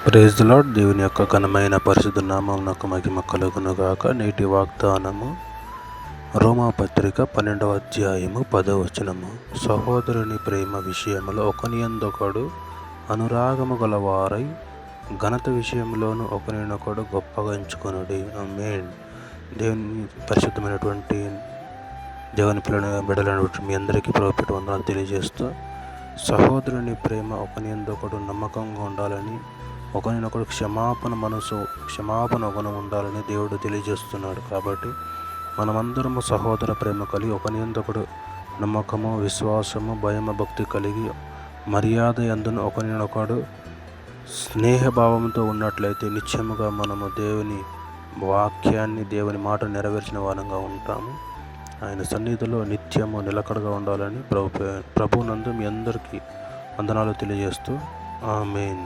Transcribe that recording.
Praise the lord. దేవుని యొక్క ఘనమైన పరిశుద్ధ నామమునకు మహిమ కలుగును గాక. నేటి వాగ్దానము రోమాపత్రిక 12వ అధ్యాయము 10వ వచనము. సహోదరుని ప్రేమ విషయములో ఒకనియందొకడు అనురాగము గలవారై ఘనత విషయంలోనూ ఒకరినొకడు గొప్పగా ఎంచుకొనుడి. ఆమేన్. దేవుని పరిశుద్ధమైనటువంటి దేవుని బిడ్డలైనటువంటి మీ అందరికీ ప్రభువు వందనాలు తెలియజేస్తూ, సహోదరుని ప్రేమ ఒకనియందొకడు నమ్మకంగా ఉండాలని, ఒకరినొకడు క్షమాపణ గుణం ఉండాలని దేవుడు తెలియజేస్తున్నాడు. కాబట్టి మనమందరము సహోదర ప్రేమ కలిగి ఒకరినొకడు నమ్మకము, విశ్వాసము, భయము, భక్తి కలిగి మర్యాద యందును ఒకరినొకడు స్నేహభావంతో ఉన్నట్లయితే నిత్యముగా మనము దేవుని వాక్యాన్ని, దేవుని మాట నెరవేర్చిన వారంగా ఉంటాము. ఆయన సన్నిధిలో నిత్యము నిలకడగా ఉండాలని ప్రభునందు మీ అందరికీ వందనాలు తెలియజేస్తూ ఆమేన్.